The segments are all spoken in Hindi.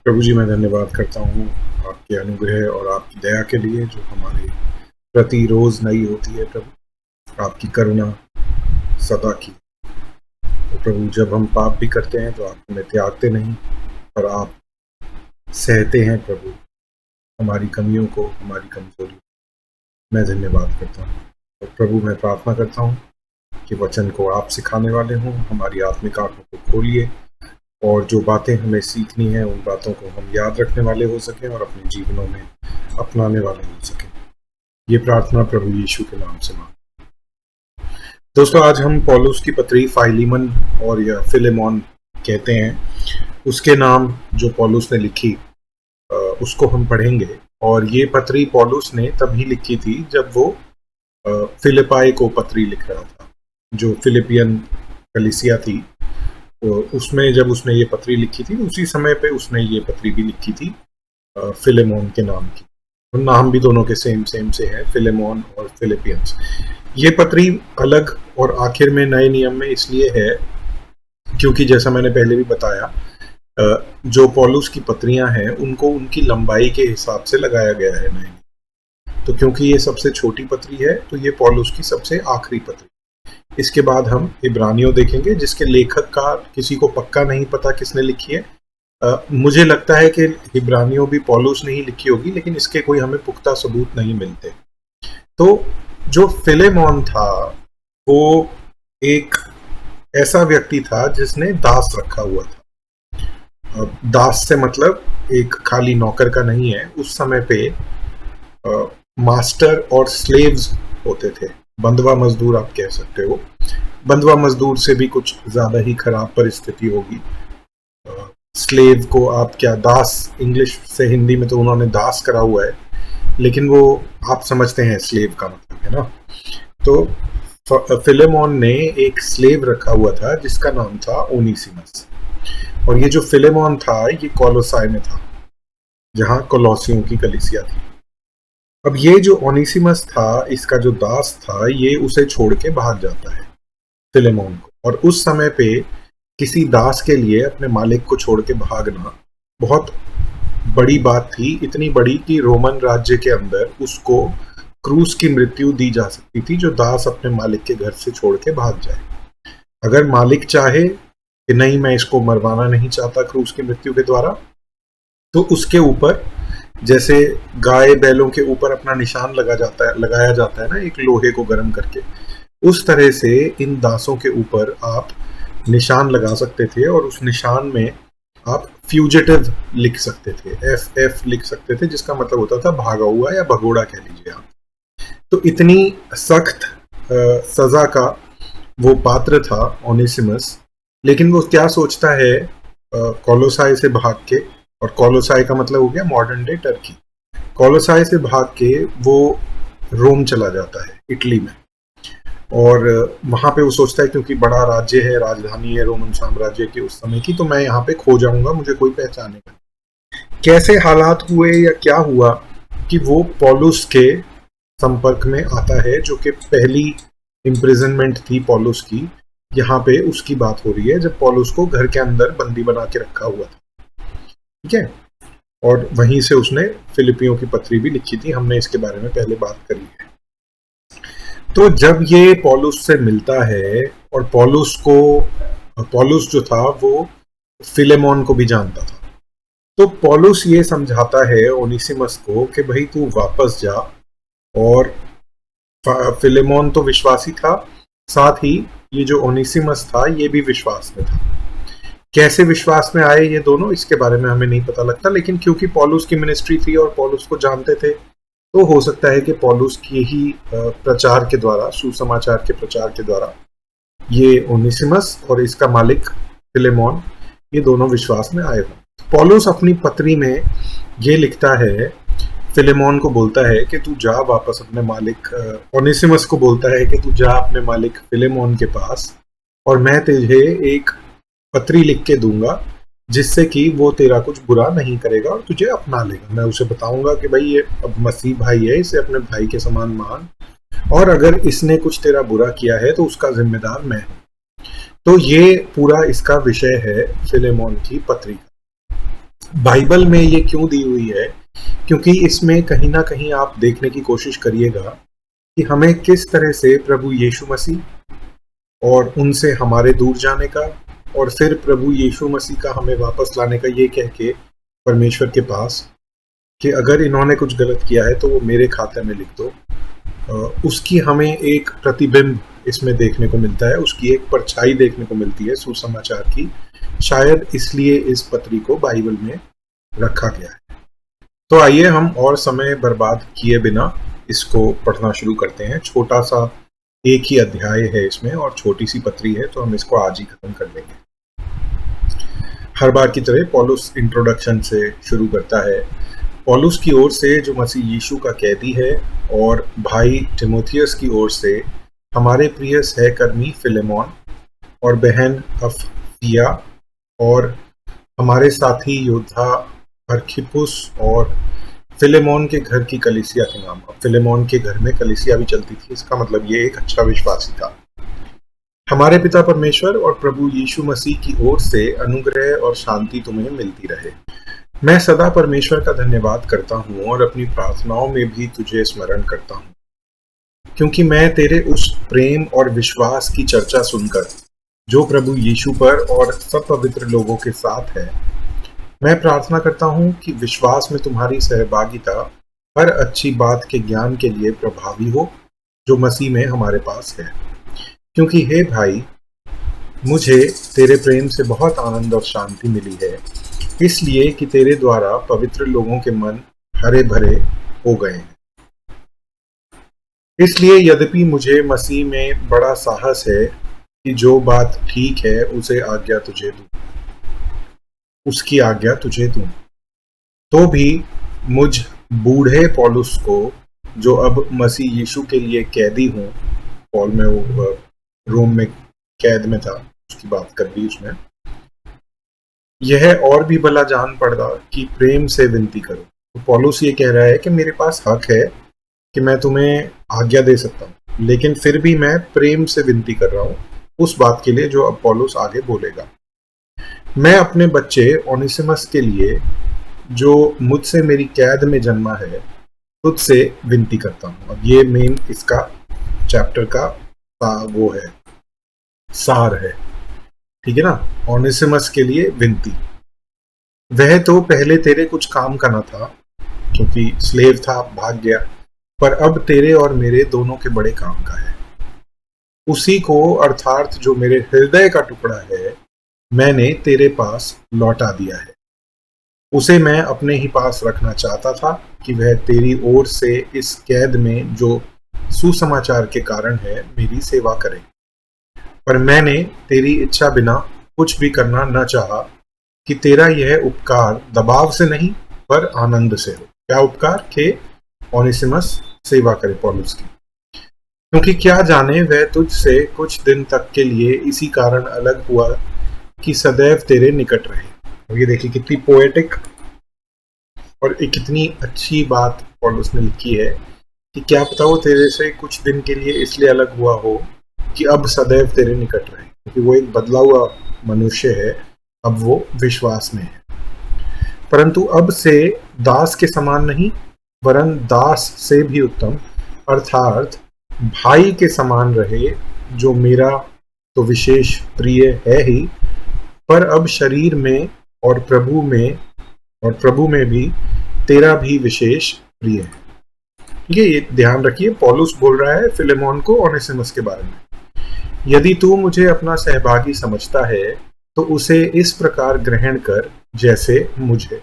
प्रभु जी, मैं धन्यवाद करता हूँ आपके अनुग्रह और आपकी दया के लिए जो हमारे प्रति रोज नई होती है। प्रभु, आपकी करुणा सदा की। तो प्रभु, जब हम पाप भी करते हैं तो आप हमें त्यागते नहीं और आप सहते हैं प्रभु हमारी कमियों को, हमारी कमजोरी। मैं धन्यवाद करता हूँ। तो प्रभु, मैं प्रार्थना करता हूँ कि वचन को आप सिखाने वाले हों, हमारी आत्मिक आंखों को खोलिए और जो बातें हमें सीखनी है उन बातों को हम याद रखने वाले हो सकें और अपने जीवनों में अपनाने वाले हो सकें। ये प्रार्थना प्रभु यीशु के नाम से मांगते हैं। दोस्तों, आज हम पौलुस की पत्री फाइलीमन और या फिलेमोन कहते हैं, उसके नाम जो पौलुस ने लिखी उसको हम पढ़ेंगे। और ये पत्री पौलुस ने तभी लिखी थी जब वो फिलिपाई को पत्री लिख रहा था, जो फिलिपियन कलीसिया थी। तो उसमें जब उसने ये पत्री लिखी थी उसी समय पे उसने ये पत्री भी लिखी थी फिलेमोन के नाम की। और नाम भी दोनों के सेम से है, फिलेमोन और फिलिपियंस। ये पत्री अलग और आखिर में नए नियम में इसलिए है क्योंकि जैसा मैंने पहले भी बताया, जो पौलुस की पत्रियां हैं उनको उनकी लंबाई के हिसाब से लगाया गया है नए। तो क्योंकि ये सबसे छोटी पत्री है तो ये पौलुस की सबसे आखिरी पत्री। इसके बाद हम इब्रानियों देखेंगे, जिसके लेखक का किसी को पक्का नहीं पता किसने लिखी है। मुझे लगता है कि इब्रानियों भी पौलुस ने ही लिखी होगी, लेकिन इसके कोई हमें पुख्ता सबूत नहीं मिलते। तो जो फिलेमोन था वो एक ऐसा व्यक्ति था जिसने दास रखा हुआ था। दास से मतलब एक खाली नौकर का नहीं है। उस समय पे मास्टर और स्लेव्स होते थे, बंधुआ मजदूर आप कह सकते हो। बंधुआ मजदूर से भी कुछ ज्यादा ही खराब परिस्थिति होगी। स्लेव को आप क्या, दास इंग्लिश से हिंदी में तो उन्होंने दास करा हुआ है, लेकिन वो आप समझते हैं स्लेव का मतलब है ना। तो फिलेमोन ने एक स्लेव रखा हुआ था जिसका नाम था ओनेसिमस। और ये जो फिलेमोन था ये कोलोसाई में था, जहां कोलोसियों की कलीसिया थी। अब ये जो ओनेसिमस था, इसका जो दास था, ये उसे छोड़ के भाग जाता है फिलेमोन को। और उस समय पे किसी दास के लिए अपने मालिक को छोड़ के भागना बहुत बड़ी बात थी। इतनी बड़ी कि रोमन राज्य के अंदर उसको क्रूस की मृत्यु दी जा सकती थी, जो दास अपने मालिक के घर से छोड़ के भाग जाए। अगर मालिक चाहे कि नहीं, मैं इसको मरवाना नहीं चाहता क्रूस की मृत्यु के द्वारा, तो उसके ऊपर जैसे गाय बैलों के ऊपर अपना निशान लगाया जाता है ना, एक लोहे को गर्म करके, उस तरह से इन दासों के ऊपर आप निशान लगा सकते थे। और उस निशान में आप फ्यूजिटिव लिख सकते थे, FF लिख सकते थे, जिसका मतलब होता था भागा हुआ या भगोड़ा कह लीजिए आप। तो इतनी सख्त सजा का वो पात्र था ओनेसिमस। लेकिन वो क्या सोचता है, कोलोसाई से भाग के, और कोलोसाई का मतलब हो गया मॉडर्न डे टर्की। कोलोसाई से भाग के वो रोम चला जाता है, इटली में। और वहां पे वो सोचता है क्योंकि बड़ा राज्य है, राजधानी है रोमन साम्राज्य की उस समय की, तो मैं यहाँ पे खो जाऊंगा, मुझे कोई पहचानेगा। कैसे हालात हुए या क्या हुआ कि वो पौलुस के संपर्क में आता है, जो कि पहली इम्प्रिजनमेंट थी पौलुस की। यहाँ पे उसकी बात हो रही है जब पौलुस को घर के अंदर बंदी बना के रखा हुआ था, ठीक है। और वहीं से उसने फिलिपियों की पत्री भी लिखी थी, हमने इसके बारे में पहले बात करी है। तो जब ये पौलुस से मिलता है, और पौलुस जो था वो फिलेमोन को भी जानता था, तो पौलुस ये समझाता है ओनेसिमस को कि भाई तू वापस जा। और फिलेमोन तो विश्वासी था, साथ ही ये जो ओनेसिमस था ये भी विश्वास में था। कैसे विश्वास में आए ये दोनों, इसके बारे में हमें नहीं पता लगता, लेकिन क्योंकि पौलुस की मिनिस्ट्री थी और पौलुस को जानते थे, तो हो सकता है कि पौलुस की ही प्रचार के द्वारा, सुसमाचार के प्रचार के द्वारा, ये ओनेसिमस और इसका मालिक फिलेमोन, ये दोनों विश्वास में आए हों। पौलुस अपनी पत्री में ये लिखता है, फिलेमोन को बोलता है कि तू जा वापस अपने मालिक, ओनेसिमस को बोलता है कि तू जा अपने मालिक फिलेमोन के पास, और मैं तुझे एक पत्री लिख के दूंगा जिससे कि वो तेरा कुछ बुरा नहीं करेगा और तुझे अपना लेगा। मैं उसे बताऊंगा कि भाई ये अब मसीह भाई है, इसे अपने भाई के समान मान, और अगर इसने कुछ तेरा बुरा किया है तो उसका जिम्मेदार मैं हूं। तो ये पूरा इसका विषय है फिलेमोन की पत्री। बाइबल में ये क्यों दी हुई है? क्योंकि इसमें कहीं ना कहीं आप देखने की कोशिश करिएगा कि हमें किस तरह से प्रभु यीशु मसीह और उनसे हमारे दूर जाने का, और फिर प्रभु यीशु मसीह का हमें वापस लाने का, ये कह के परमेश्वर के पास कि अगर इन्होंने कुछ गलत किया है तो वो मेरे खाते में लिख दो, उसकी हमें एक प्रतिबिंब इसमें देखने को मिलता है, उसकी एक परछाई देखने को मिलती है सुसमाचार की। शायद इसलिए इस पत्री को बाइबल में रखा गया है। तो आइए हम और समय बर्बाद किए बिना इसको पढ़ना शुरू करते हैं। छोटा सा एक ही अध्याय है इसमें और छोटी सी पत्री है, तो हम इसको आज ही खत्म कर लेंगे। हर बार की तरह पौलुस इंट्रोडक्शन से शुरू करता है। पौलुस की ओर से, जो मसीह यीशु का कैदी है, और भाई तिमोथियस की ओर से हमारे प्रिय सहकर्मी फिलेमोन और बहन अफिया, और हमारे साथी योद्धा अर्खिपुस, और फिलेमोन के घर की कलीसिया के नाम। अब फिलेमोन के घर में कलीसिया भी चलती थी, इसका मतलब ये एक अच्छा विश्वासी था। हमारे पिता परमेश्वर और प्रभु यीशु मसीह की ओर से अनुग्रह और शांति तुम्हें मिलती रहे। मैं सदा परमेश्वर का धन्यवाद करता हूँ और अपनी प्रार्थनाओं में भी तुझे स्मरण करता हूँ, क्योंकि मैं तेरे उस प्रेम और विश्वास की चर्चा सुनकर जो प्रभु यीशु पर और सब पवित्र लोगों के साथ है, मैं प्रार्थना करता हूँ कि विश्वास में तुम्हारी सहभागिता हर अच्छी बात के ज्ञान के लिए प्रभावी हो, जो मसीह में हमारे पास है। क्योंकि हे भाई, मुझे तेरे प्रेम से बहुत आनंद और शांति मिली है, इसलिए कि तेरे द्वारा पवित्र लोगों के मन हरे भरे हो गए हैं। इसलिए यद्यपि मुझे मसीह में बड़ा साहस है कि जो बात ठीक है उसकी आज्ञा तुझे दूं, तो भी मुझ बूढ़े पौलुस को, जो अब मसीह यीशु के लिए कैदी हूं, पौल में वो रोम में कैद में था, उसकी बात कर दी उसमें, यह और भी भला जान पड़ा कि प्रेम से विनती करो। तो पौलुस ये कह रहा है कि मेरे पास हक है कि मैं तुम्हें आज्ञा दे सकता हूँ, लेकिन फिर भी मैं प्रेम से विनती कर रहा हूँ उस बात के लिए जो अब पौलुस आगे बोलेगा। मैं अपने बच्चे ओनेसिमस के लिए, जो मुझसे मेरी कैद में जन्मा है, तुझसे विनती करता हूँ। अब ये मेन इसका चैप्टर का वो है, सार है, ठीक है ना। ओनेसिमस के लिए विनती। वह तो पहले तेरे कुछ काम का न था, क्योंकि स्लेव था, भाग गया, पर अब तेरे और मेरे दोनों के बड़े काम का है। उसी को, अर्थात जो मेरे हृदय का टुकड़ा है, मैंने तेरे पास लौटा दिया है। उसे मैं अपने ही पास रखना चाहता था कि वह तेरी ओर से इस कैद में जो सुसमाचार के कारण है, मेरी सेवा करे। पर मैंने तेरी इच्छा बिना कुछ भी करना न चाहा, कि तेरा यह उपकार दबाव से नहीं पर आनंद से हो। क्या उपकार? के ओनेसिमस सेवा करे पौलुस की। क्योंकि क्या जाने वह तुझसे कुछ दिन तक के लिए इसी कारण अलग हुआ कि सदैव तेरे निकट रहे। और ये देखिए कितनी पोएटिक और एक कितनी अच्छी बात पौलुस ने लिखी है कि क्या पता वो तेरे से कुछ दिन के लिए इसलिए अलग हुआ हो कि अब सदैव तेरे निकट रहे, क्योंकि वो एक बदला हुआ मनुष्य है, अब वो विश्वास में है। परंतु अब से दास के समान नहीं, वरन दास से भी उत्तम, अर्थात भाई के समान रहे, जो मेरा तो विशेष प्रिय है ही, पर अब शरीर में और प्रभु में भी तेरा भी विशेष प्रिय है। ये ध्यान रखिए, पौलुस बोल रहा है फिलेमोन को ओनेसिमस के बारे में। यदि तू मुझे अपना सहभागी समझता है तो उसे इस प्रकार ग्रहण कर जैसे मुझे।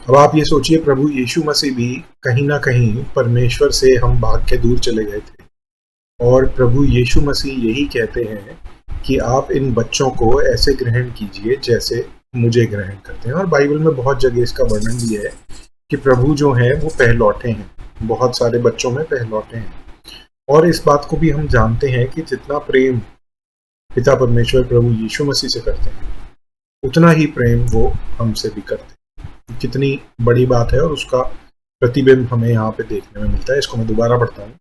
अब आप ये सोचिए, प्रभु यीशु मसीह भी कहीं ना कहीं परमेश्वर से हम भाग के दूर चले गए थे, और प्रभु यीशु मसीह यही कहते हैं कि आप इन बच्चों को ऐसे ग्रहण कीजिए जैसे मुझे ग्रहण करते हैं। और बाइबल में बहुत जगह इसका वर्णन भी है कि प्रभु जो है वो पहलौठे हैं, बहुत सारे बच्चों में पहलौठे हैं। और इस बात को भी हम जानते हैं कि जितना प्रेम पिता परमेश्वर प्रभु यीशु मसीह से करते हैं, उतना ही प्रेम वो हमसे भी करते हैं। कितनी बड़ी बात है, और उसका प्रतिबिंब हमें यहाँ पे देखने में मिलता है। इसको मैं दोबारा पढ़ता हूँ।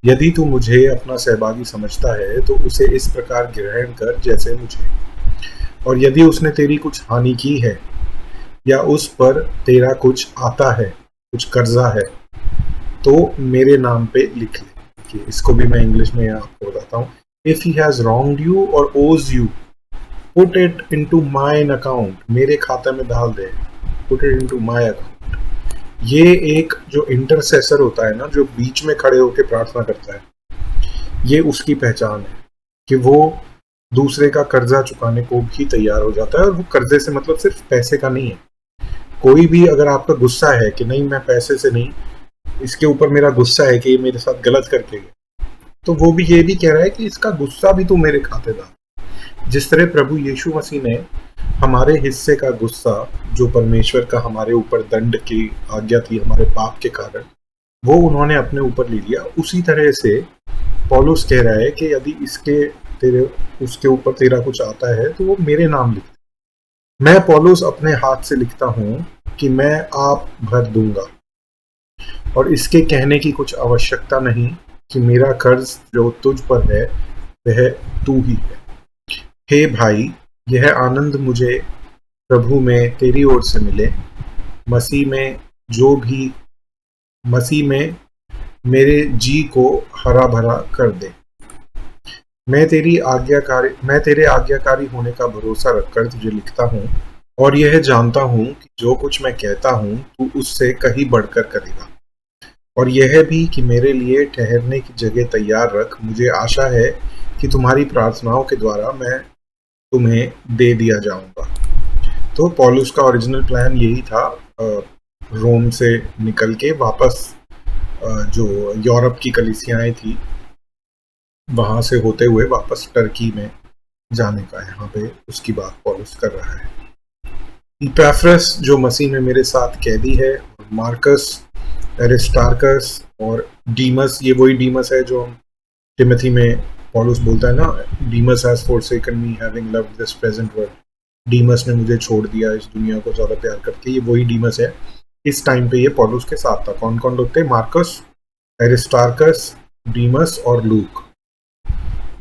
यदि तू मुझे अपना सहभागी समझता है तो उसे इस प्रकार ग्रहण कर जैसे मुझे। और यदि उसने तेरी कुछ हानि की है, या उस पर तेरा कुछ आता है, कुछ कर्जा है, तो मेरे नाम पे लिख ले। देखिए इसको भी मैं इंग्लिश में आपको बताता हूँ। If he has wronged you or owes you, put it into mine account, मेरे खाते में डाल दे, put it into my account. ये एक जो इंटरसेसर होता है ना, जो बीच में खड़े होकर प्रार्थना करता है, ये उसकी पहचान है कि वो दूसरे का कर्जा चुकाने को भी तैयार हो जाता है। और वो कर्जे से मतलब सिर्फ पैसे का नहीं है। कोई भी अगर आपका गुस्सा है कि नहीं मैं पैसे से नहीं, इसके ऊपर मेरा गुस्सा है कि ये मेरे साथ गलत करके गया, तो वो भी ये भी कह रहा है कि इसका गुस्सा भी तू मेरे खाते डाल। जिस तरह प्रभु यीशु मसीह ने हमारे हिस्से का गुस्सा, जो परमेश्वर का हमारे ऊपर दंड की आज्ञा थी हमारे पाप के कारण, वो उन्होंने अपने ऊपर ले लिया, उसी तरह से पौलुस कह रहा है कि यदि उसके ऊपर तेरा कुछ आता है तो वो मेरे नाम लिख। मैं पौलुस अपने हाथ से लिखता हूँ कि मैं आप भर दूंगा, और इसके कहने की कुछ आवश्यकता नहीं कि मेरा कर्ज जो तुझ पर है वह तू ही है। हे भाई, यह आनंद मुझे प्रभु में तेरी ओर से मिले। मसीह में मेरे जी को हरा भरा कर दे। मैं तेरे आज्ञाकारी होने का भरोसा रखकर तुझे लिखता हूँ, और यह जानता हूँ कि जो कुछ मैं कहता हूँ तू उससे कहीं बढ़कर करेगा। और यह भी कि मेरे लिए ठहरने की जगह तैयार रख। मुझे आशा है कि तुम्हारी प्रार्थनाओं के द्वारा मैं तुम्हें दे दिया जाऊंगा। तो पौलुस का ओरिजिनल प्लान यही था, रोम से निकल के वापस जो यूरोप की कलीसियाएं थी वहां से होते हुए वापस टर्की में जाने का। यहाँ पे उसकी बात पौलुस कर रहा है। इपैफ्रस जो मसीह में मेरे साथ कैदी है, मार्कस, एरिस्टार्कस और डीमस, ये वही डीमस है जो टिमोथी में पौलुस बोलता है ना, Demas has forsaken me having loved this present world. Demas ने मुझे छोड़ दिया इस दुनिया को ज्यादा प्यार करके। ये वही डीमस है। इस टाइम पे ये पौलुस के साथ था। कौन कौन लोग थे? मार्कस, एरिस्टार्कस, डीमस और लूक।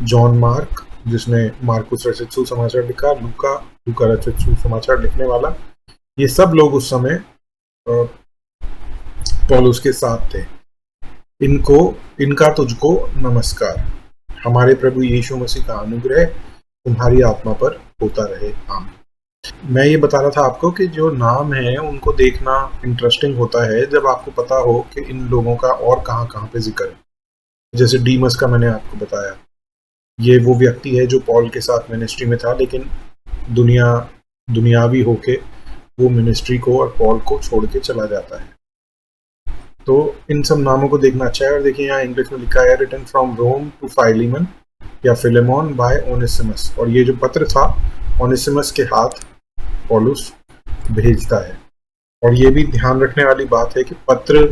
जॉन मार्क जिसने मार्कुस रचित सुसमाचार लिखा, लूका रचित सुसमाचार लिखने वाला, ये सब लोग उस समय पौलुस के साथ थे। इनका तुझको नमस्कार। हमारे प्रभु यीशु मसीह का अनुग्रह तुम्हारी आत्मा पर होता रहे, आमीन। मैं ये बता रहा था आपको कि जो नाम है उनको देखना इंटरेस्टिंग होता है जब आपको पता हो कि इन लोगों का और कहाँ कहाँ पे जिक्र है। जैसे डीमस का मैंने आपको बताया, ये वो व्यक्ति है जो पॉल के साथ मिनिस्ट्री में था, लेकिन दुनियावी होके वो मिनिस्ट्री को और पॉल को छोड़ के चला जाता है। तो इन सब नामों को देखना अच्छा है। और देखिए यहाँ इंग्लिश में लिखा है, रिटन फ्रॉम रोम टू फाइलीमन या फिलेमोन बाय ओनेसिमस। और ये जो पत्र था ओनेसिमस के हाथ पौलुस भेजता है। और ये भी ध्यान रखने वाली बात है कि पत्र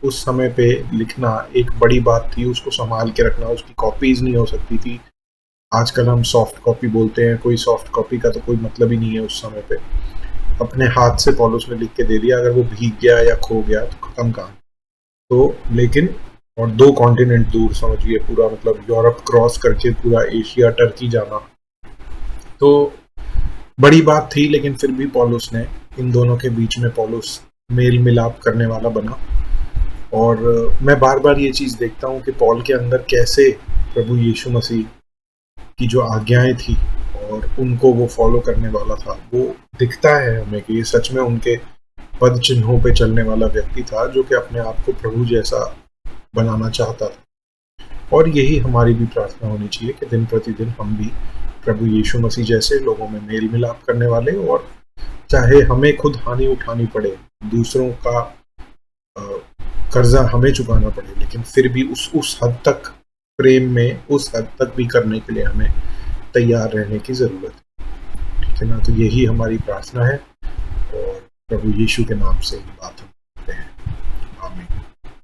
उस समय पे लिखना एक बड़ी बात थी, उसको संभाल के रखना, उसकी कॉपीज नहीं हो सकती थी। आजकल हम सॉफ्ट कॉपी बोलते हैं, कोई सॉफ्ट कॉपी का तो कोई मतलब ही नहीं है उस समय पे। अपने हाथ से पौलुस ने लिख के दे दिया, अगर वो भीग गया या खो गया तो खत्म कहानी। तो लेकिन और 2 कॉन्टिनेंट दूर, समझिए पूरा मतलब यूरोप क्रॉस करके पूरा एशिया, टर्की जाना, तो बड़ी बात थी। लेकिन फिर भी पौलुस ने इन दोनों के बीच में पौलुस मेल मिलाप करने वाला बना। और मैं बार बार ये चीज़ देखता हूँ कि पॉल के अंदर कैसे प्रभु यीशु मसीह की जो आज्ञाएं थी और उनको वो फॉलो करने वाला था, वो दिखता है हमें कि ये सच में उनके पद चिन्हों पे चलने वाला व्यक्ति था, जो कि अपने आप को प्रभु जैसा बनाना चाहता था। और यही हमारी भी प्रार्थना होनी चाहिए कि दिन प्रतिदिन हम भी प्रभु यीशु मसीह जैसे लोगों में मेल मिलाप करने वाले, और चाहे हमें खुद हानि उठानी पड़े, दूसरों का कर्जा हमें चुकाना पड़े, लेकिन फिर भी उस हद तक प्रेम में, उस हद तक भी करने के लिए हमें तैयार रहने की ज़रूरत है। ठीक है ना? तो यही हमारी प्रार्थना है, और प्रभु यीशु के नाम से ये बात